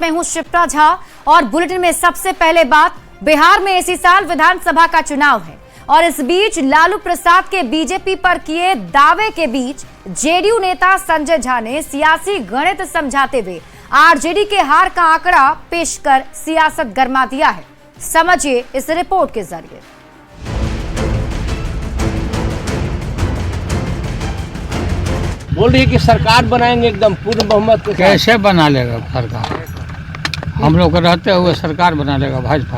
मैं हूं शिप्रा झा और बुलेटिन में सबसे पहले बात, बिहार में इसी साल विधानसभा का चुनाव है और इस बीच लालू प्रसाद के बीजेपी पर किए दावे के बीच जेडीयू नेता संजय झा ने सियासी गणित समझाते हुए आरजेडी के हार का आंकड़ा पेश कर सियासत गरमा दिया है। समझिए इस रिपोर्ट के जरिए। बोल रही है कि सरकार बनाएंगे एकदम पूर्ण बहुमत के साथ। कैसे बना लेगा सरकार? हम लोग रहते हुए सरकार बना लेगा भाजपा।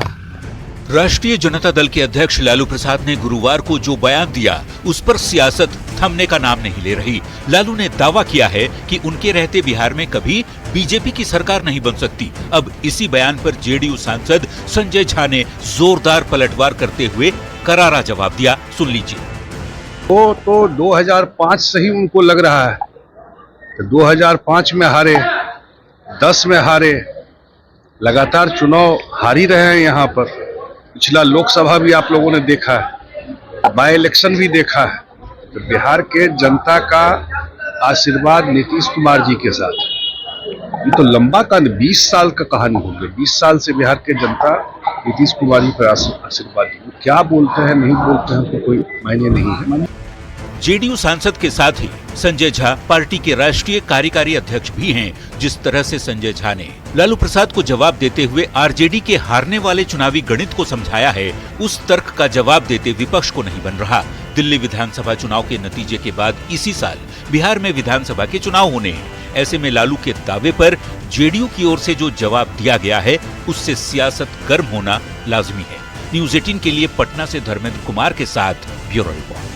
राष्ट्रीय जनता दल के अध्यक्ष लालू प्रसाद ने गुरुवार को जो बयान दिया उस पर सियासत थमने का नाम नहीं ले रही। लालू ने दावा किया है कि उनके रहते बिहार में कभी बीजेपी की सरकार नहीं बन सकती। अब इसी बयान पर जेडीयू सांसद संजय झा ने जोरदार पलटवार करते हुए करारा जवाब दिया। सुन लीजिए। वो तो 2005 से ही उनको लग रहा है, तो 2005 में हारे, 10 में हारे, लगातार चुनाव हार ही रहे हैं। यहाँ पर पिछला लोकसभा भी आप लोगों ने देखा है, बाई इलेक्शन भी देखा है। तो बिहार के जनता का आशीर्वाद नीतीश कुमार जी के साथ, ये तो लंबा का 20 साल का कहानी हो गई। 20 साल से बिहार के जनता नीतीश कुमार जी पर आशीर्वाद, क्या बोलते हैं नहीं बोलते हैं तो कोई मायने नहीं है। जेडीयू सांसद के साथ ही संजय झा पार्टी के राष्ट्रीय कार्यकारी अध्यक्ष भी हैं। जिस तरह से संजय झा ने लालू प्रसाद को जवाब देते हुए आरजेडी के हारने वाले चुनावी गणित को समझाया है, उस तर्क का जवाब देते विपक्ष को नहीं बन रहा। दिल्ली विधानसभा चुनाव के नतीजे के बाद इसी साल बिहार में विधानसभा के चुनाव होने हैं। ऐसे में लालू के दावे पर जेडीयू की ओर से जो जवाब दिया गया है उससे सियासत गर्म होना लाजमी है। न्यूज 18 के लिए पटना से धर्मेंद्र कुमार के साथ ब्यूरो रिपोर्ट।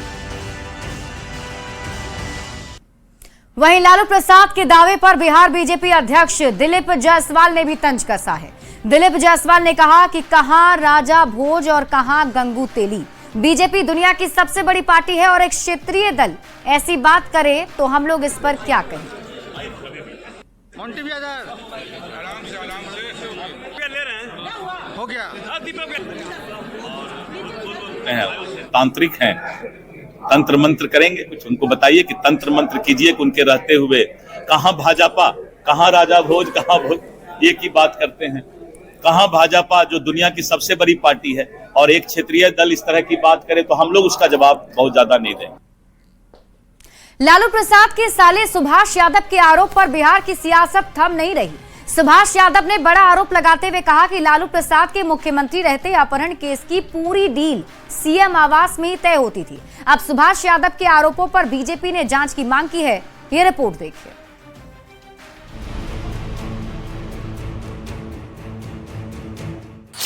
वहीं लालू प्रसाद के दावे पर बिहार बीजेपी अध्यक्ष दिलीप जायसवाल ने भी तंज कसा है। दिलीप जायसवाल ने कहा कि कहां राजा भोज और कहां गंगू तेली। बीजेपी दुनिया की सबसे बड़ी पार्टी है और एक क्षेत्रीय दल ऐसी बात करे तो हम लोग इस पर क्या कहें। हो गया। तांत्रिक हैं, तंत्र मंत्र करेंगे कुछ, उनको बताइए कि तंत्र मंत्र कीजिए कि उनके रहते हुए कहां भाजपा, कहां राजा भोज, कहां भोज, ये की बात करते हैं। कहां भाजपा जो दुनिया की सबसे बड़ी पार्टी है और एक क्षेत्रीय दल इस तरह की बात करे तो हम लोग उसका जवाब बहुत ज्यादा नहीं दें। लालू प्रसाद के साले सुभाष यादव के आरोप पर बिहार की सियासत थम नहीं रही। सुभाष यादव ने बड़ा आरोप लगाते हुए कहा कि लालू प्रसाद के मुख्यमंत्री रहते अपहरण केस की पूरी डील सीएम आवास में ही तय होती थी। अब सुभाष यादव के आरोपों पर बीजेपी ने जांच की मांग की है। ये रिपोर्ट देखिए।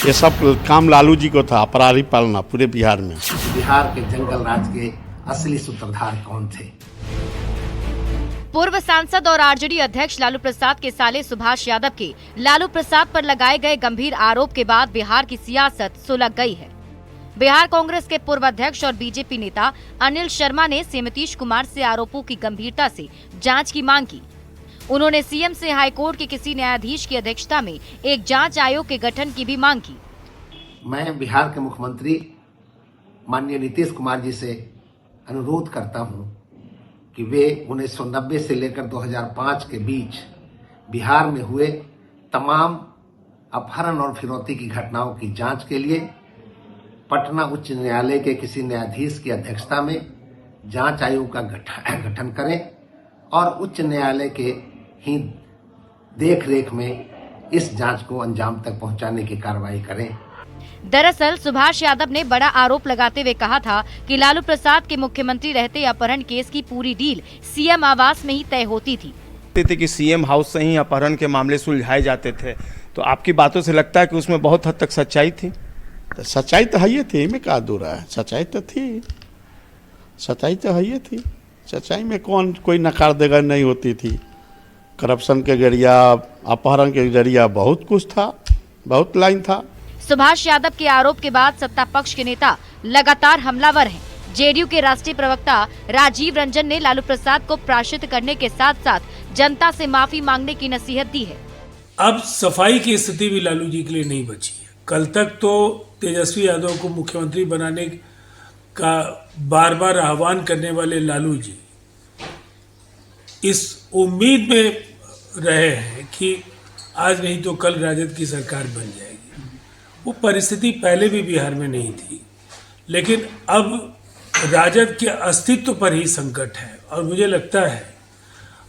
ये सब काम लालू जी को था, अपराधी पालना पूरे बिहार में। बिहार के जंगल राज के असली सूत्रधार कौन थे? पूर्व सांसद और आरजेडी अध्यक्ष लालू प्रसाद के साले सुभाष यादव के लालू प्रसाद पर लगाए गए गंभीर आरोप के बाद बिहार की सियासत सुलग गई है। बिहार कांग्रेस के पूर्व अध्यक्ष और बीजेपी नेता अनिल शर्मा ने सीएम नीतीश कुमार से आरोपों की गंभीरता से जांच की मांग की। उन्होंने सीएम से हाईकोर्ट के किसी न्यायाधीश की अध्यक्षता में एक जांच आयोग के गठन की भी मांग की। मैं बिहार के मुख्यमंत्री माननीय नीतीश कुमार जी से अनुरोध करता हूं कि वे 1990 से लेकर 2005 के बीच बिहार में हुए तमाम अपहरण और फिरौती की घटनाओं की जांच के लिए पटना उच्च न्यायालय के किसी न्यायाधीश की अध्यक्षता में जांच आयोग का गठन करें और उच्च न्यायालय के ही देखरेख में इस जांच को अंजाम तक पहुंचाने की कार्रवाई करें। दरअसल सुभाष यादव ने बड़ा आरोप लगाते हुए कहा था कि लालू प्रसाद के मुख्यमंत्री रहते अपहरण केस की पूरी डील सीएम आवास में ही तय होती थी। कि सीएम हाउस से ही अपहरण के मामले सुलझाए जाते थे, तो आपकी बातों से लगता है कि उसमें बहुत हद तक सच्चाई थी। तो सच्चाई तो है ही थी, में क्या दूर है, सच्चाई तो थी, सच्चाई तो है ही थी। सच्चाई में कौन कोई नकार देगा नहीं होती थी। करप्शन के जरिया, अपहरण के जरिया बहुत कुछ था, बहुत लाइन था। सुभाष यादव के आरोप के बाद सत्ता पक्ष के नेता लगातार हमलावर हैं। जेडीयू के राष्ट्रीय प्रवक्ता राजीव रंजन ने लालू प्रसाद को प्रायश्चित करने के साथ साथ जनता से माफी मांगने की नसीहत दी है। अब सफाई की स्थिति भी लालू जी के लिए नहीं बची है। कल तक तो तेजस्वी यादव को मुख्यमंत्री बनाने का बार बार आह्वान करने वाले लालू जी इस उम्मीद में रहे हैं कि आज नहीं तो कल राजद की सरकार बन जाएगी। वो परिस्थिति पहले भी बिहार में नहीं थी, लेकिन अब राजद के अस्तित्व पर ही संकट है। और मुझे लगता है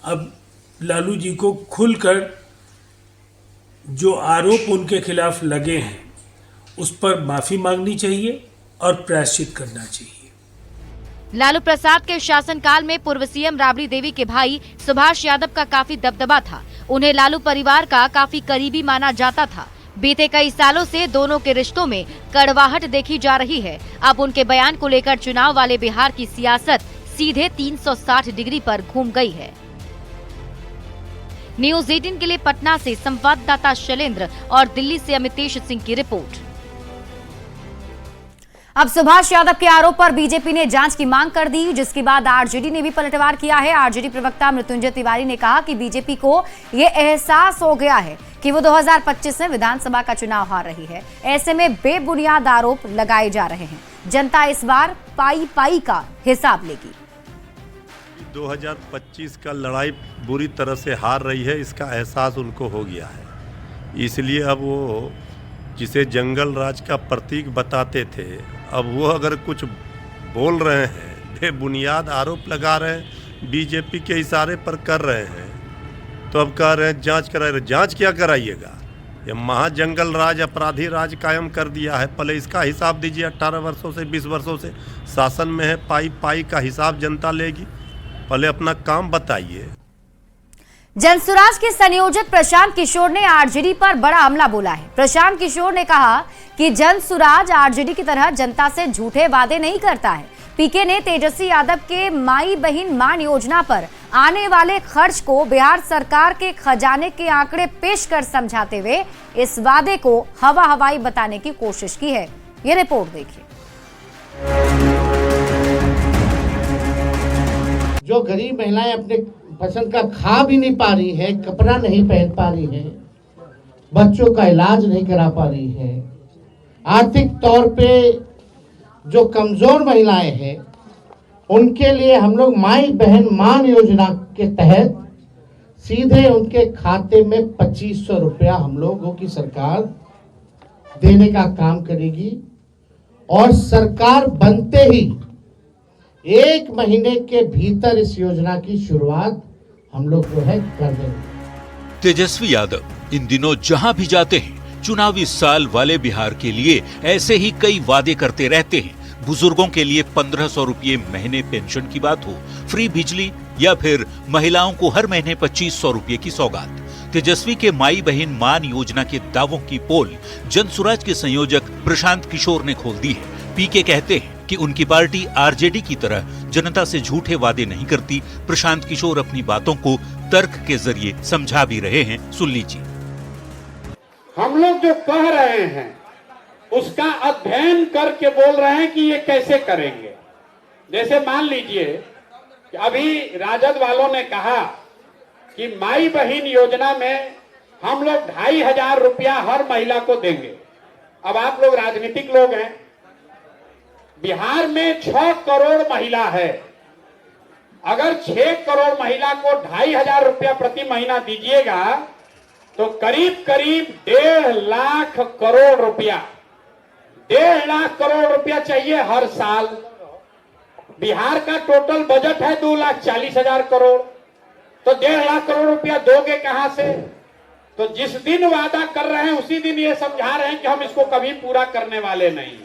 अब लालू जी को खुलकर जो आरोप उनके खिलाफ लगे हैं उस पर माफी मांगनी चाहिए और प्रायश्चित करना चाहिए। लालू प्रसाद के शासनकाल में पूर्व सीएम राबड़ी देवी के भाई सुभाष यादव का काफी दबदबा था। उन्हें लालू परिवार का काफी करीबी माना जाता था। बीते कई सालों से दोनों के रिश्तों में कड़वाहट देखी जा रही है। अब उनके बयान को लेकर चुनाव वाले बिहार की सियासत सीधे 360 डिग्री पर घूम गई है। न्यूज़ 18 के लिए पटना से संवाददाता शैलेंद्र और दिल्ली से अमितेश सिंह की रिपोर्ट। अब सुभाष यादव के आरोप पर बीजेपी ने जांच की मांग कर दी, जिसके बाद आरजेडी ने भी पलटवार किया है। आरजेडी प्रवक्ता मृत्युंजय तिवारी ने कहा कि बीजेपी को ये एहसास हो गया है कि वो 2025 में विधानसभा का चुनाव हार रही है। ऐसे में बेबुनियाद आरोप लगाए जा रहे हैं। जनता इस बार पाई पाई का हिसाब लेगी। 2025 का लड़ाई बुरी तरह से हार रही है, इसका एहसास उनको हो गया है। इसलिए अब वो जिसे जंगल राज का प्रतीक बताते थे, अब वो अगर कुछ बोल रहे हैं, बेबुनियाद आरोप लगा रहे हैं, बीजेपी के इशारे पर कर रहे हैं, तो अब कह रहे हैं जांच कराइए। जांच क्या कराइएगा? ये महाजंगल राज अपराधी राज कायम कर दिया है। पहले इसका हिसाब दीजिए। 18 वर्षों से 20 वर्षों से शासन में है, पाई पाई का हिसाब जनता लेगी। पहले अपना काम बताइए। जनसुराज के संयोजक प्रशांत किशोर ने आरजेडी पर बड़ा हमला बोला है। प्रशांत किशोर ने कहा कि जनसुराज आरजेडी की तरह जनता से झूठे वादे नहीं करता है। पीके ने तेजस्वी यादव के माई बहन मान योजना पर आने वाले खर्च को बिहार सरकार के खजाने के आंकड़े पेश कर समझाते हुए इस वादे को हवा हवाई बताने की कोशिश की है। ये रिपोर्ट देखिए। जो गरीब महिलाएं अपने पसंद का खा भी नहीं पा रही है, कपड़ा नहीं पहन पा रही है, बच्चों का इलाज नहीं करा पा रही है, आर्थिक तौर पे जो कमजोर महिलाएं हैं, उनके लिए हम लोग माई बहन मान योजना के तहत सीधे उनके खाते में 2500 रुपया हम लोगों की सरकार देने का काम करेगी। और सरकार बनते ही 1 महीने के भीतर इस योजना की शुरुआत हम लोग जो है कर देंगे। तेजस्वी यादव इन दिनों जहां भी जाते हैं, चुनावी साल वाले बिहार के लिए ऐसे ही कई वादे करते रहते हैं। बुजुर्गों के लिए 1500 रुपये महीने पेंशन की बात हो, फ्री बिजली या फिर महिलाओं को हर महीने 2500 रुपये की सौगात। तेजस्वी के माई बहन मान योजना के दावों की पोल जनसुराज के संयोजक प्रशांत किशोर ने खोल दी है। पीके कहते हैं कि उनकी पार्टी आरजेडी की तरह जनता से झूठे वादे नहीं करती। प्रशांत किशोर अपनी बातों को तर्क के जरिए समझा भी रहे हैं। सुन लीजिए। हम लोग जो कह रहे हैं उसका अध्ययन करके बोल रहे हैं कि ये कैसे करेंगे। जैसे मान लीजिए कि अभी राजद वालों ने कहा कि माई बहन योजना में हम लोग 2500 रुपया हर महिला को देंगे। अब आप लोग राजनीतिक लोग हैं, बिहार में 6 करोड़ महिला है। अगर 6 करोड़ महिला को 2500 रुपया प्रति महीना दीजिएगा तो करीब करीब 1.5 लाख करोड़ रुपया, 1.5 लाख करोड़ रुपया चाहिए हर साल। बिहार का टोटल बजट है 2,40,000 करोड़, तो 1.5 लाख करोड़ रुपया दोगे कहां से? तो जिस दिन वादा कर रहे हैं उसी दिन ये समझा रहे हैं कि हम इसको कभी पूरा करने वाले नहीं।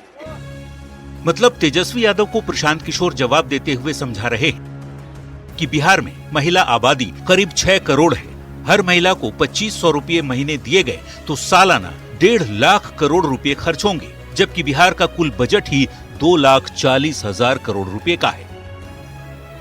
मतलब तेजस्वी यादव को प्रशांत किशोर जवाब देते हुए समझा रहे हैं कि बिहार में महिला आबादी करीब 6 करोड़ है। हर महिला को 2500 रुपये महीने दिए गए तो सालाना 1.5 लाख करोड़ रुपए खर्च होंगे, जबकि बिहार का कुल बजट ही 2,40,000 करोड़ रुपए का है।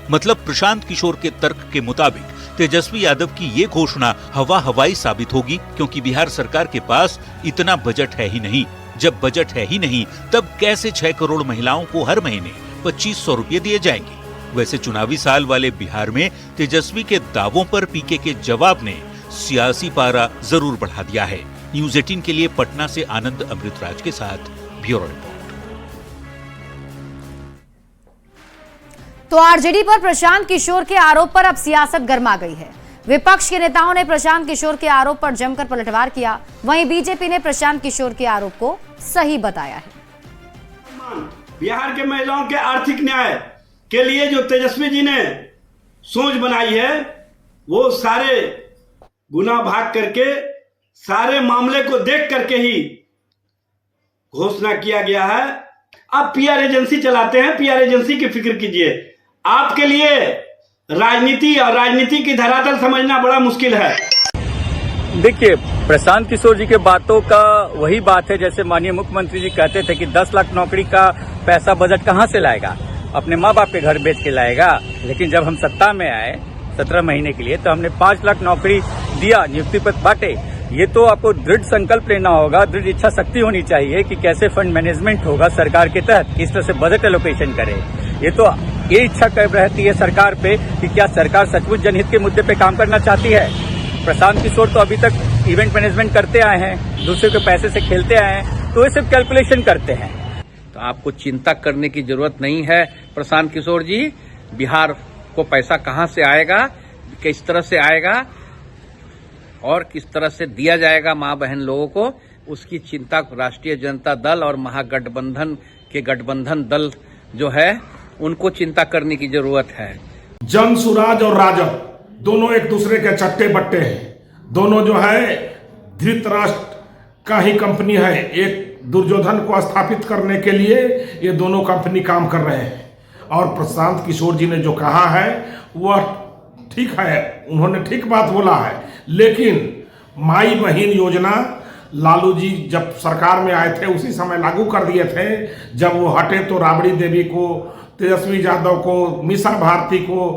मतलब प्रशांत किशोर के तर्क के मुताबिक तेजस्वी यादव की ये घोषणा हवा हवाई साबित होगी, क्योंकि बिहार सरकार के पास इतना बजट है ही नहीं। जब बजट है ही नहीं तब कैसे 6 करोड़ महिलाओं को हर महीने 2500 रुपये दिए जाएंगे? वैसे चुनावी साल वाले बिहार में तेजस्वी के दावों पर पीके के जवाब ने सियासी पारा जरूर बढ़ा दिया है। न्यूज़ 18 के लिए पटना से आनंद अमृतराज के साथ ब्यूरो रिपोर्ट। तो आरजेडी पर प्रशांत किशोर के आरोप पर अब सियासत गर्मा गई है। विपक्ष के नेताओं ने प्रशांत किशोर के आरोप पर जमकर पलटवार किया। वहीं बीजेपी ने प्रशांत किशोर के आरोप को सही बताया है। बिहार के महिलाओं के आर्थिक न्याय के लिए जो तेजस्वी जी ने सोच बनाई है, वो सारे गुना भाग करके, सारे मामले को देख करके ही घोषणा किया गया है। आप पीआर एजेंसी चलाते हैं, पीआर एजेंसी की फिक्र कीजिए। आपके लिए राजनीति और राजनीति की धरातल समझना बड़ा मुश्किल है। देखिए, प्रशांत किशोर जी के बातों का वही बात है जैसे माननीय मुख्यमंत्री जी कहते थे कि 10 लाख नौकरी का पैसा बजट कहां से लाएगा, अपने माँ बाप के घर बेच के लाएगा। लेकिन जब हम सत्ता में आए 17 महीने के लिए, तो हमने 5 लाख नौकरी दिया, नियुक्ति पत्र बांटे। ये तो आपको दृढ़ संकल्प लेना होगा, दृढ़ इच्छा शक्ति होनी चाहिए कि कैसे फंड मैनेजमेंट होगा सरकार के तहत, किस तरह से बजट एलोकेशन करे। ये इच्छा कर रहती है सरकार पे कि क्या सरकार सचमुच जनहित के मुद्दे पे काम करना चाहती है। प्रशांत किशोर तो अभी तक इवेंट मैनेजमेंट करते आए हैं, दूसरे के पैसे से खेलते आए हैं, तो ये सिर्फ कैलकुलेशन करते हैं। तो आपको चिंता करने की जरूरत नहीं है प्रशांत किशोर जी। बिहार को पैसा कहां से आएगा, किस तरह से आएगा और किस तरह से दिया जाएगा मां बहन लोगों को, उसकी चिंता राष्ट्रीय जनता दल और महागठबंधन के गठबंधन दल जो है उनको चिंता करने की जरूरत है। जन सुराज और राजद दोनों एक दूसरे के चट्टे बट्टे हैं। दोनों जो है धृतराष्ट्र का ही कंपनी है। एक दुर्योधन को स्थापित करने के लिए ये दोनों कंपनी काम कर रहे हैं। और प्रशांत किशोर जी ने जो कहा है वह ठीक है, उन्होंने ठीक बात बोला है। लेकिन माई बहन योजना लालू जी जब सरकार में आए थे उसी समय लागू कर दिए थे। जब वो हटे तो राबड़ी देवी को, तेजस्वी यादव को, मीसा भारती को,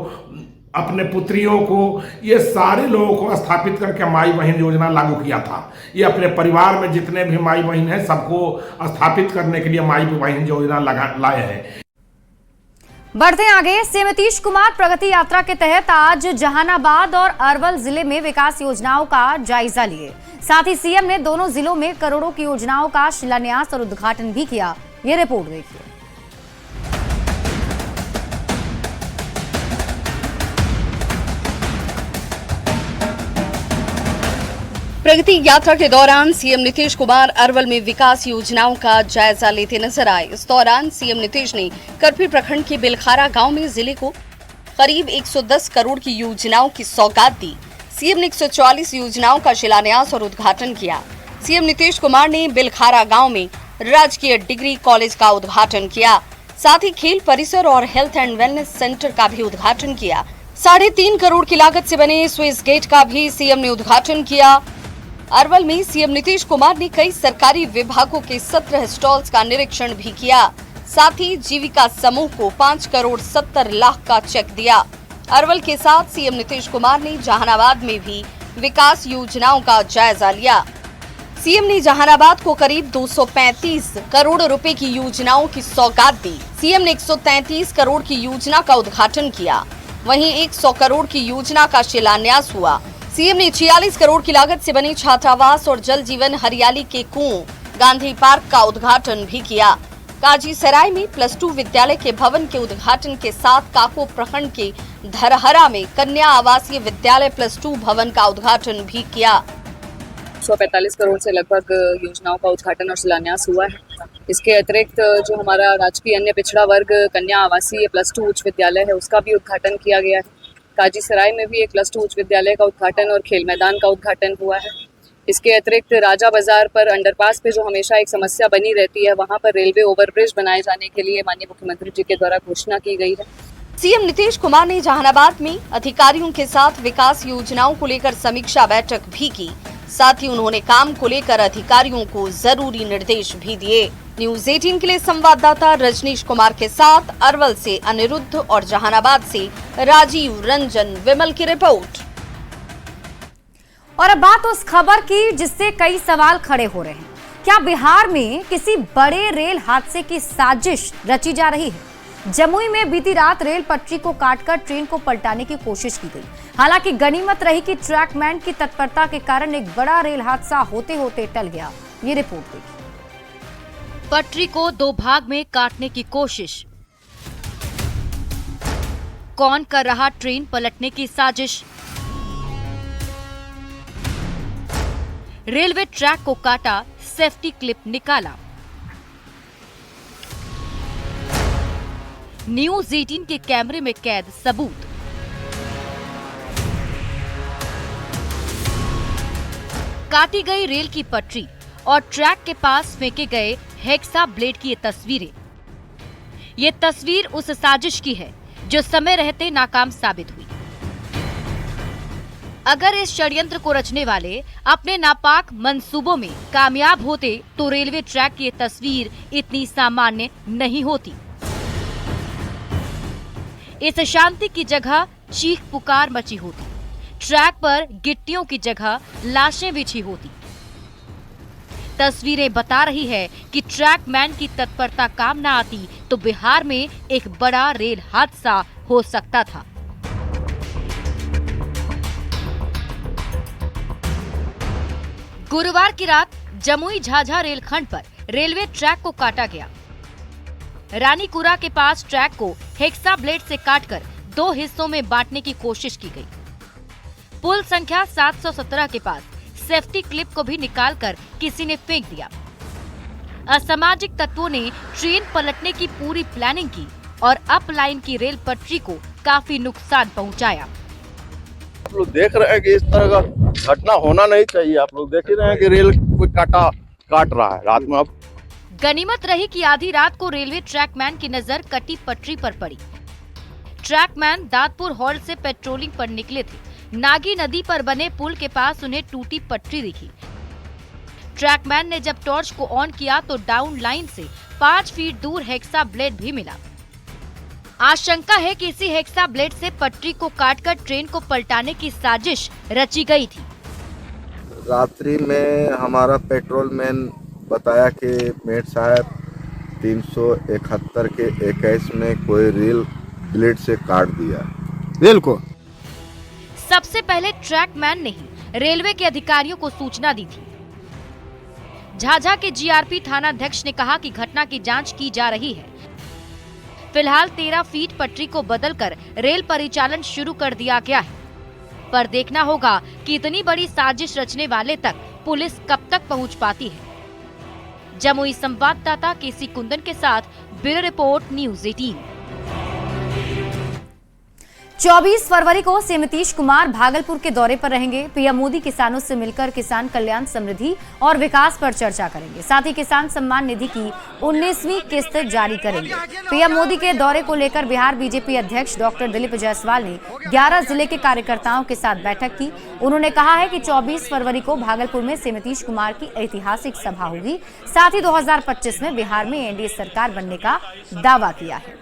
अपने पुत्रियों को, ये सारे लोगों को स्थापित करके माई बहन योजना लागू किया था। ये अपने परिवार में जितने भी माई बहन हैं सबको स्थापित करने के लिए माई बहन योजना लाए हैं। बढ़ते आगे, सीएम नीतीश कुमार प्रगति यात्रा के तहत आज जहानाबाद और अरवल जिले में विकास योजनाओं का जायजा लिए। साथ ही सीएम ने दोनों जिलों में करोड़ों की योजनाओं का शिलान्यास और उद्घाटन भी किया। ये रिपोर्ट देखिए। प्रगति यात्रा के दौरान सीएम नीतीश कुमार अरवल में विकास योजनाओं का जायजा लेते नजर आए। इस दौरान सीएम नीतीश ने करपी प्रखंड के बिलखारा गांव में जिले को करीब 110 करोड़ की योजनाओं की सौगात दी। सीएम ने 144 योजनाओं का शिलान्यास और उद्घाटन किया। सीएम नीतीश कुमार ने बिलखारा गांव में राजकीय डिग्री कॉलेज का उद्घाटन किया। साथ ही खेल परिसर और हेल्थ एंड वेलनेस सेंटर का भी उद्घाटन किया। 3.5 करोड़ की लागत से बने स्विस गेट का भी सीएम ने उद्घाटन किया। अरवल में सीएम नीतीश कुमार ने कई सरकारी विभागों के 17 स्टॉल्स का निरीक्षण भी किया। साथ ही जीविका समूह को 5 करोड़ 70 लाख का चेक दिया। अरवल के साथ सीएम नीतीश कुमार ने जहानाबाद में भी विकास योजनाओं का जायजा लिया। सीएम ने जहानाबाद को करीब 235 करोड़ रुपए की योजनाओं की सौगात दी। सीएम ने 133 करोड़ की योजना का उद्घाटन किया। वहीं 100 करोड़ की योजना का शिलान्यास हुआ। सीएम ने 46 करोड़ की लागत से बने छात्रावास और जल जीवन हरियाली के कुओं गांधी पार्क का उद्घाटन भी किया। काजीसराय में +2 विद्यालय के भवन के उद्घाटन के साथ काको प्रखंड के धरहरा में कन्या आवासीय विद्यालय +2 भवन का उद्घाटन भी किया। 145 करोड़ से लगभग योजनाओं का उद्घाटन और शिलान्यास हुआ है। इसके अतिरिक्त जो हमारा राजकीय अन्य पिछड़ा वर्ग कन्या आवासीय +2 उच्च विद्यालय है उसका भी उद्घाटन किया गया है। काजीसराय में भी एक +2 उच्च विद्यालय का उद्घाटन और खेल मैदान का उद्घाटन हुआ है। इसके अतिरिक्त राजा बाजार पर अंडरपास पे जो हमेशा एक समस्या बनी रहती है, वहां पर रेलवे ओवरब्रिज बनाए जाने के लिए माननीय मुख्यमंत्री जी के द्वारा घोषणा की गई है। सीएम नीतीश कुमार ने जहानाबाद में अधिकारियों के साथ विकास योजनाओं को लेकर समीक्षा बैठक भी की। साथ ही उन्होंने काम को लेकर अधिकारियों को जरूरी निर्देश भी दिए। न्यूज़ 18 के लिए संवाददाता रजनीश कुमार के साथ अरवल से अनिरुद्ध और जहानाबाद से राजीव रंजन विमल की रिपोर्ट। और अब बात उस खबर की जिससे कई सवाल खड़े हो रहे हैं। क्या बिहार में किसी बड़े रेल हादसे की साजिश रची जा रही है? जमुई में बीती रात रेल पटरी को काटकर ट्रेन को पलटाने की कोशिश की गई। हालांकि गनीमत रही कि ट्रैकमैन की तत्परता के कारण एक बड़ा रेल हादसा होते होते टल गया। ये रिपोर्ट देखिए। पटरी को 2 भाग में काटने की कोशिश। कौन कर रहा ट्रेन पलटने की साजिश? रेलवे ट्रैक को काटा, सेफ्टी क्लिप निकाला। न्यूज 18 के कैमरे में कैद सबूत। काटी गई रेल की पटरी और ट्रैक के पास फेंके गए हेक्सा ब्लेड की ये तस्वीरें। ये तस्वीर उस साजिश की है जो समय रहते नाकाम साबित हुई। अगर इस षड्यंत्र को रचने वाले अपने नापाक मंसूबों में कामयाब होते तो रेलवे ट्रैक की ये तस्वीर इतनी सामान्य नहीं होती। इस शांति की जगह चीख पुकार मची होती। ट्रैक पर गिट्टियों की जगह लाशें बिछी होती। तस्वीरें बता रही है कि ट्रैकमैन की तत्परता काम न आती तो बिहार में एक बड़ा रेल हादसा हो सकता था। गुरुवार की रात जमुई झाझा रेलखंड पर रेलवे ट्रैक को काटा गया। रानीकुरा के पास ट्रैक को हेक्सा ब्लेड से काटकर 2 हिस्सों में बांटने की कोशिश की गई। पुल संख्या 717 के पास सेफ्टी क्लिप को भी निकालकर किसी ने फेंक दिया। असामाजिक तत्वों ने ट्रेन पलटने की पूरी प्लानिंग की और अप लाइन की रेल पटरी को काफी नुकसान पहुंचाया। आप लोग देख रहे हैं कि इस तरह का घटना होना नहीं चाहिए। आप लोग देख ही रहे हैं कि रेल कोई काट रहा है रात में। अब गनीमत रही कि आधी रात को रेलवे ट्रैकमैन की नजर कटी पटरी पर पड़ी। ट्रैकमैन दादपुर हॉल्ट से पेट्रोलिंग पर निकले थे। नागी नदी पर बने पुल के पास उन्हें टूटी पटरी दिखी। ट्रैकमैन ने जब टॉर्च को ऑन किया तो डाउन लाइन से 5 फीट दूर हेक्सा ब्लेड भी मिला। आशंका है कि इसी हेक्सा ब्लेड से पटरी को काटकर ट्रेन को पलटाने की साजिश रची गई थी। रात्रि में हमारा पेट्रोल मैन बताया कि मेट साहब 371 के 21 में कोई रेल ब्लेड से काट दिया रेल को। सबसे पहले ट्रैकमैन ने ही रेलवे के अधिकारियों को सूचना दी थी। झाझा के जीआरपी थानाध्यक्ष ने कहा कि घटना की जांच की जा रही है। फिलहाल 13 फीट पटरी को बदलकर रेल परिचालन शुरू कर दिया गया है, पर देखना होगा कि इतनी बड़ी साजिश रचने वाले तक पुलिस कब तक पहुंच पाती है। जमुई संवाददाता केसी कुंदन के साथ ब्यूरो रिपोर्ट न्यूज 18। 24 फरवरी को सीएम नीतीश कुमार भागलपुर के दौरे पर रहेंगे। पीएम मोदी किसानों से मिलकर किसान कल्याण, समृद्धि और विकास पर चर्चा करेंगे। साथ ही किसान सम्मान निधि की 19वीं किस्त जारी करेंगे। पीएम मोदी के दौरे को लेकर बिहार बीजेपी अध्यक्ष डॉक्टर दिलीप जायसवाल ने 11 जिले के कार्यकर्ताओं के साथ बैठक की। उन्होंने कहा है कि 24 फरवरी को भागलपुर में सीएम नीतीश कुमार की ऐतिहासिक सभा होगी। साथ ही 2025 में बिहार में एनडीए सरकार बनने का दावा किया है।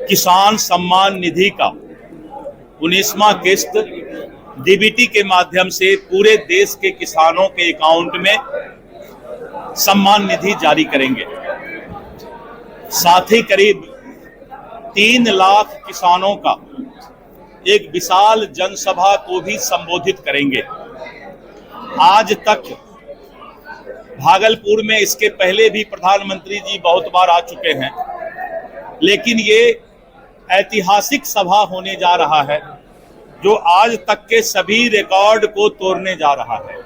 किसान सम्मान निधि का 19वां किस्त डीबीटी के माध्यम से पूरे देश के किसानों के अकाउंट में सम्मान निधि जारी करेंगे। साथ ही करीब 3 लाख किसानों का एक विशाल जनसभा को भी संबोधित करेंगे। आज तक भागलपुर में इसके पहले भी प्रधानमंत्री जी बहुत बार आ चुके हैं, लेकिन ये ऐतिहासिक सभा होने जा रहा है जो आज तक के सभी रिकॉर्ड को तोड़ने जा रहा है।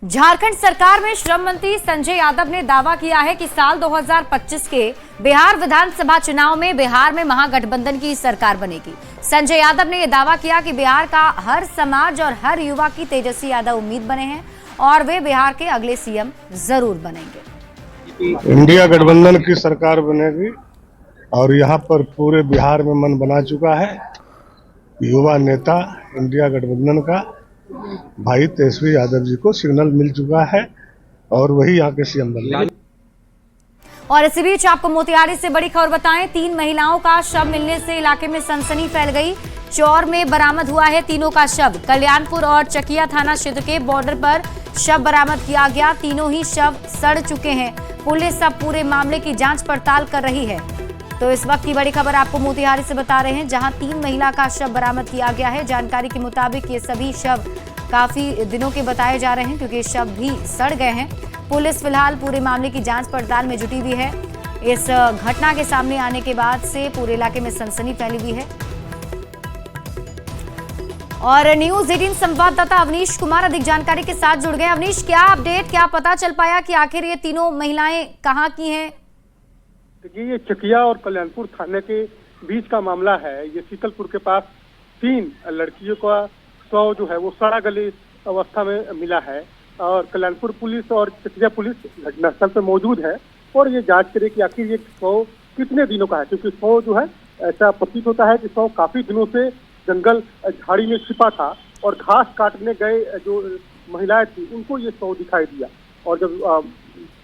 झारखंड सरकार में श्रम मंत्री संजय यादव ने दावा किया है कि साल 2025 के बिहार विधानसभा चुनाव में बिहार में महागठबंधन की सरकार बनेगी। संजय यादव ने यह दावा किया कि बिहार का हर समाज और हर युवा की तेजस्वी यादव उम्मीद बने हैं और वे बिहार के अगले सीएम जरूर बनेंगे। इंडिया गठबंधन की सरकार बनेगी और यहाँ पर पूरे बिहार में मन बना चुका है। युवा नेता इंडिया गठबंधन का भाई तेजस्वी यादव जी को सिग्नल मिल चुका है और वही यहाँ के सीएम बनेंगे। और इसी बीच आपको मोतिहारी से बड़ी खबर बताएं। 3 महिलाओं का शव मिलने से इलाके में सनसनी फैल गई। चौर में बरामद हुआ है तीनों का शव। कल्याणपुर और चकिया थाना क्षेत्र के बॉर्डर पर शव बरामद किया गया। तीनों ही शव सड़ चुके हैं। पुलिस अब पूरे मामले की जांच पड़ताल कर रही है। तो इस वक्त की बड़ी खबर आपको मोतिहारी से बता रहे हैं, जहां 3 महिला का शव बरामद किया गया है। जानकारी के मुताबिक ये सभी शव काफी दिनों के बताए जा रहे हैं, क्योंकि शव भी सड़ गए हैं। पुलिस फिलहाल पूरे मामले की जांच पड़ताल में जुटी हुई है। इस घटना के सामने आने के बाद से पूरे इलाके में सनसनी फैली हुई है और न्यूज 18 संवाददाता अवनीश कुमार अधिक जानकारी के साथ जुड़ गए। अवनीश, क्या अपडेट, क्या पता चल पाया कि आखिर ये तीनों महिलाएं कहाँ की हैं? देखिए, ये चकिया और कल्याणपुर थाने के बीच का मामला है। ये शीतलपुर के पास 3 लड़कियों का शव जो है वो सड़ा गली अवस्था में मिला है और कल्याणपुर पुलिस और चकिया पुलिस घटनास्थल पर मौजूद है और ये जांच करे कि आखिर ये शव कितने दिनों का है, क्योंकि शव जो है ऐसा प्रतीत होता है कि शव काफी दिनों से जंगल झाड़ी में छिपा था और घास काटने गए जो महिलाएं थी उनको ये शव दिखाई दिया और जब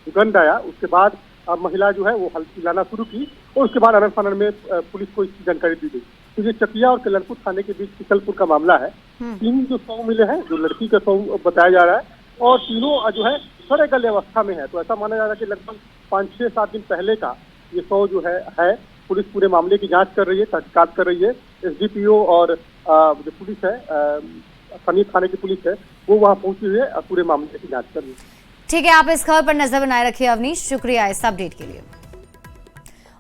सुगंध आया उसके बाद महिला जो है वो हल्की लाना शुरू की और उसके बाद अनंत फानन में पुलिस को इसकी जानकारी दी गई। तो ये चकिया और कल्याणपुर थाने के बीच शीतलपुर का मामला है। 3 जो शव मिले हैं, जो लड़की का शव बताया जा रहा है और तीनों जो है सड़े गले अवस्था में है। तो ऐसा माना जा रहा है कि लगभग 5-6-7 दिन पहले का ये शव जो है। पुलिस पूरे मामले की जांच कर रही है, तहकीकात कर रही है। एसडीपीओ और जो पुलिस है, स्थानीय थाने की पुलिस है, वो वहां पहुंची हुई है, पूरे मामले की जांच कर रही है। ठीक है, आप इस खबर पर नजर बनाए रखिए अवनीश, शुक्रिया इस अपडेट के लिए।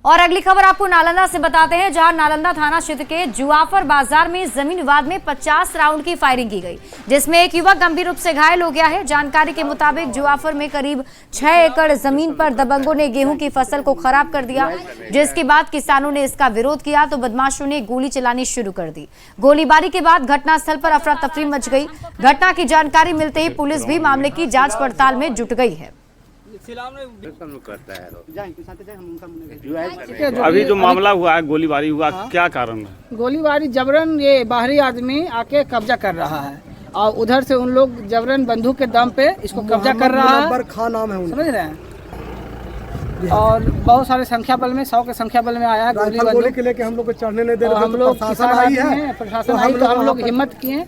और अगली खबर आपको नालंदा से बताते हैं, जहां नालंदा थाना क्षेत्र के जुआफर बाजार में जमीन विवाद में 50 राउंड की फायरिंग की गई, जिसमें एक युवक गंभीर रूप से घायल हो गया है। जानकारी के मुताबिक जुआफर में करीब 6 एकड़ जमीन पर दबंगों ने गेहूं की फसल को खराब कर दिया, जिसके बाद किसानों ने इसका विरोध किया तो बदमाशों ने गोली चलानी शुरू कर दी। गोलीबारी के बाद घटनास्थल पर अफरा तफरी मच गई। घटना की जानकारी मिलते ही पुलिस भी मामले की जांच पड़ताल में जुट गई है। अभी जो मामला हुआ है, गोलीबारी हुआ, क्या कारण है? गोलीबारी जबरन ये बाहरी आदमी आके कब्जा कर रहा है और उधर से उन लोग जबरन बंदूक के दम पे इसको कब्जा कर रहा है। समझ रहे हैं? और बहुत सारे संख्या बल में 100 के संख्या बल में आया है गोली के लेके हम लोग को चढ़ने नहीं दे रहे। हम लोग किसान आई है, प्रशासन आई तो हम लोग हिम्मत किए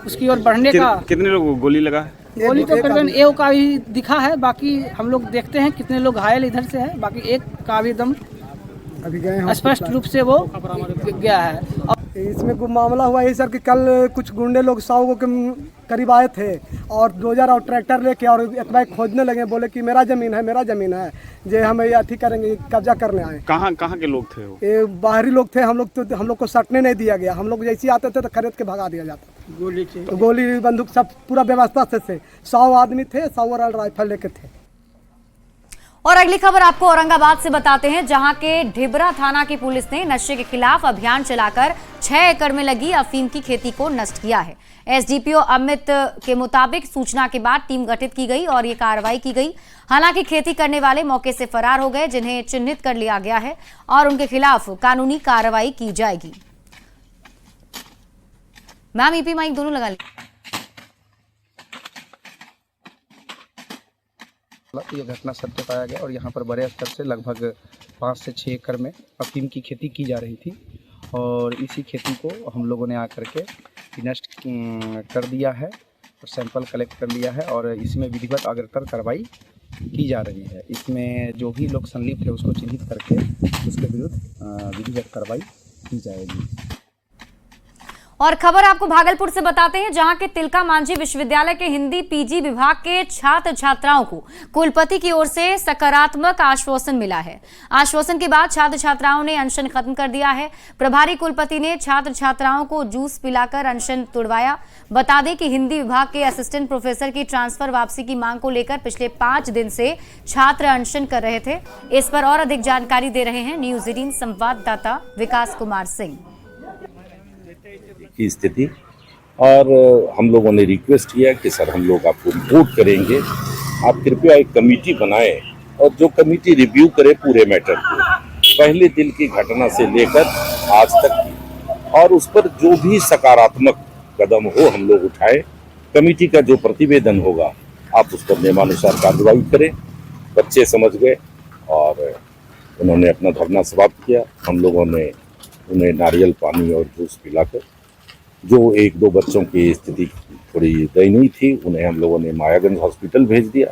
उसकी ओर बढ़ने का। कितने लोग गोली लगा है? गोली तो करीबन एक का ही दिखा है, बाकी हम लोग देखते हैं कितने लोग घायल इधर से है, बाकी एक का भी एकदम स्पष्ट रूप से वो गया है। इसमें मामला हुआ है सर कि कल कुछ गुंडे लोग 100 के करीब आए थे और 2000 और ट्रैक्टर लेके और एक बाइक खोदने लगे, बोले कि मेरा जमीन है जे हम ये अथी करेंगे, कब्जा करने आए। कहाँ के लोग थे वो? ये बाहरी लोग थे। हम लोग को सटने नहीं दिया गया। हम लोग जैसे आते थे तो खरीद के भगा दिया जाता। गोली बंदूक सब पूरा व्यवस्था से 100 आदमी थे, 100 राइफल लेके थे। और अगली खबर आपको औरंगाबाद से बताते हैं, जहां के ढिबरा थाना की पुलिस ने नशे के खिलाफ अभियान चलाकर 6 एकड़ में लगी अफीम की खेती को नष्ट किया है। एसडीपीओ अमित के मुताबिक सूचना के बाद टीम गठित की गई और ये कार्रवाई की गई। हालांकि खेती करने वाले मौके से फरार हो गए, जिन्हें चिन्हित कर लिया गया है और उनके खिलाफ कानूनी कार्रवाई की जाएगी। मैम, ईपी माइक दोनों लगा ली। ये घटना सत्य पाया गया और यहाँ पर बड़े स्तर से लगभग 5 से 6 एकड़ में अफीम की खेती की जा रही थी और इसी खेती को हम लोगों ने आकर के नष्ट कर दिया है और सैंपल कलेक्ट कर लिया है और इसमें विधिवत अग्रतर कार्रवाई की जा रही है। इसमें जो भी लोग संलिप्त है उसको चिन्हित करके उसके विरुद्ध विधिवत कार्रवाई की जाएगी। और खबर आपको भागलपुर से बताते हैं, जहां के तिलका मांझी विश्वविद्यालय के हिंदी पीजी विभाग के छात्र छात्राओं को कुलपति की ओर से सकारात्मक आश्वासन मिला है। आश्वासन के बाद छात्र छात्राओं ने अनशन खत्म कर दिया है। प्रभारी कुलपति ने छात्र छात्राओं को जूस पिलाकर अनशन तुड़वाया। बता दें कि हिंदी विभाग के असिस्टेंट प्रोफेसर की ट्रांसफर वापसी की मांग को लेकर पिछले 5 दिन से छात्र अनशन कर रहे थे। इस पर और अधिक जानकारी दे रहे हैं न्यूज 18 संवाददाता विकास कुमार सिंह की स्थिति। और हम लोगों ने रिक्वेस्ट किया कि सर हम लोग आपको रिपोर्ट करेंगे, आप कृपया एक कमेटी बनाएं और जो कमेटी रिव्यू करे पूरे मैटर को, पहले दिन की घटना से लेकर आज तक की, और उस पर जो भी सकारात्मक कदम हो हम लोग उठाएं। कमेटी का जो प्रतिवेदन होगा आप उस पर नियमानुसार कार्रवाई करें। बच्चे समझ गए और उन्होंने अपना धरना समाप्त किया। हम लोगों ने उन्हें नारियल पानी और जूस पिलाकर, जो 1-2 बच्चों की स्थिति थोड़ी दयनीय थी, उन्हें हम लोगों ने मायागंज हॉस्पिटल भेज दिया।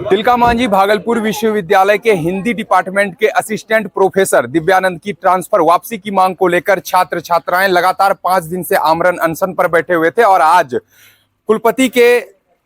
तिलका मांझी भागलपुर विश्वविद्यालय के हिंदी डिपार्टमेंट के असिस्टेंट प्रोफेसर दिव्यानंद की ट्रांसफर वापसी की मांग को लेकर छात्र छात्राएं लगातार 5 दिन से आमरण अनशन पर बैठे हुए थे और आज कुलपति के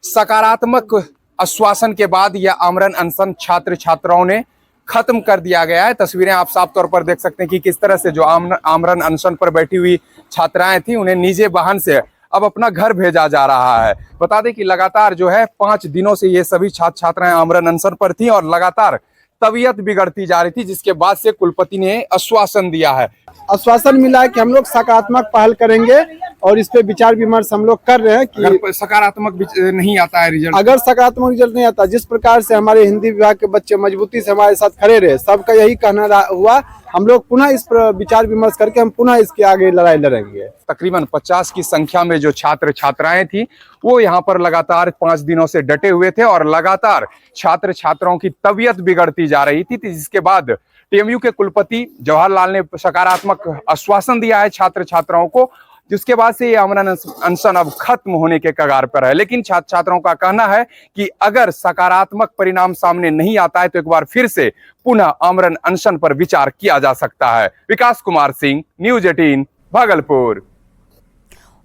सकारात्मक आश्वासन के बाद यह आमरण अनशन छात्र छात्राओं ने खत्म कर दिया गया है। तस्वीरें आप साफ तौर पर देख सकते हैं कि किस तरह से जो आमरण अनशन पर बैठी हुई छात्राएं थी उन्हें निजी वाहन से अब अपना घर भेजा जा रहा है। बता दें कि लगातार जो है 5 दिनों से ये सभी छात्र छात्राएं आमरण अनशन पर थी और लगातार तबीयत बिगड़ती जा रही थी, जिसके बाद से कुलपति ने आश्वासन दिया है। आश्वासन मिला है कि हम लोग सकारात्मक पहल करेंगे और इस पे विचार विमर्श हम लोग कर रहे हैं कि अगर सकारात्मक नहीं आता है रिजल्ट, अगर सकारात्मक रिजल्ट नहीं आता, जिस प्रकार से हमारे हिंदी विभाग के बच्चे मजबूती से हमारे साथ खड़े रहे, सबका यही कहना हुआ, हम लोग पुनः इस पर विचार विमर्श करके हम पुनः इसके आगे लड़ाई लड़ेंगे। तकरीबन 50 की संख्या में जो छात्र छात्राएं थी वो यहाँ पर लगातार 5 दिनों से डटे हुए थे और लगातार छात्र छात्राओं की तबीयत बिगड़ती जा रही थी, जिसके बाद टीएमयू के कुलपति जवाहरलाल ने सकारात्मक आश्वासन दिया है छात्र छात्राओं को, जिसके बाद से ये आमरण अनशन अब खत्म होने के कगार पर है। लेकिन छात्र छात्राओं का कहना है कि अगर सकारात्मक परिणाम सामने नहीं आता है तो एक बार फिर से पुनः आमरण अनशन पर विचार किया जा सकता है। विकास कुमार सिंह, न्यूज 18, भागलपुर।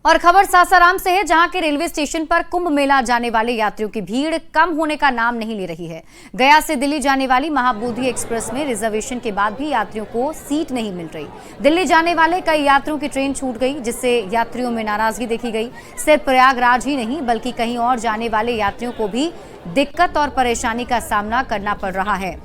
और खबर सासाराम से है, जहां के रेलवे स्टेशन पर कुंभ मेला जाने वाले यात्रियों की भीड़ कम होने का नाम नहीं ले रही है। गया से दिल्ली जाने वाली महाबोधि एक्सप्रेस में रिजर्वेशन के बाद भी यात्रियों को सीट नहीं मिल रही। दिल्ली जाने वाले कई यात्रियों की ट्रेन छूट गई, जिससे यात्रियों में नाराजगी देखी गई। सिर्फ प्रयागराज ही नहीं बल्कि कहीं और जाने वाले यात्रियों को भी दिक्कत और परेशानी का सामना करना पड़ रहा है।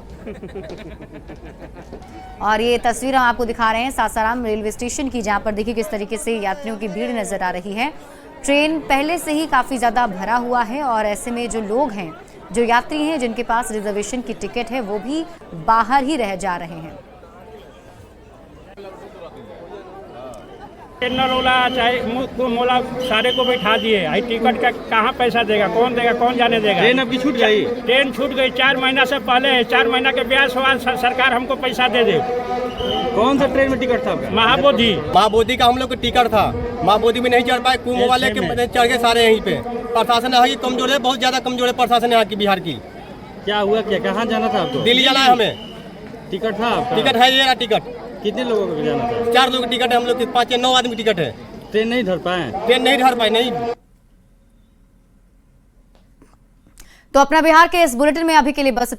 और ये तस्वीर हम आपको दिखा रहे हैं सासाराम रेलवे स्टेशन की, जहां पर देखिए किस तरीके से यात्रियों की भीड़ नजर आ रही है। ट्रेन पहले से ही काफी ज्यादा भरा हुआ है और ऐसे में जो लोग हैं, जो यात्री हैं जिनके पास रिजर्वेशन की टिकट है, वो भी बाहर ही रह जा रहे हैं। चाहे मोला सारे को बैठा दिए, आई टिकट का कहाँ पैसा देगा, कौन देगा, कौन जाने देगा। ट्रेन अब छूट गई, ट्रेन छूट गई 4 महीना से पहले, 4 महीना के ब्याज हुआ, सरकार हमको पैसा दे दे। कौन सा ट्रेन में टिकट था? महाबोधि का हम लोग का टिकट था, महाबोधि में नहीं चढ़ पाए, कुंभ वाले के चढ़ गए सारे यहीं पे। प्रशासन यहाँ की कमजोर है, बहुत ज्यादा कमजोर है प्रशासन यहाँ की, बिहार की। क्या हुआ, क्या कहाँ जाना था आपको? दिल्ली जाना है हमें। टिकट था? टिकट है, ये टिकट। कितने लोगों को जाना था? 4 लोगों की टिकट है, हम लोग 5 या 9 आदमी टिकट है। ट्रेन नहीं धर पाए? ट्रेन नहीं धर पाए, नहीं। तो अपना बिहार के इस बुलेटिन में अभी के लिए बस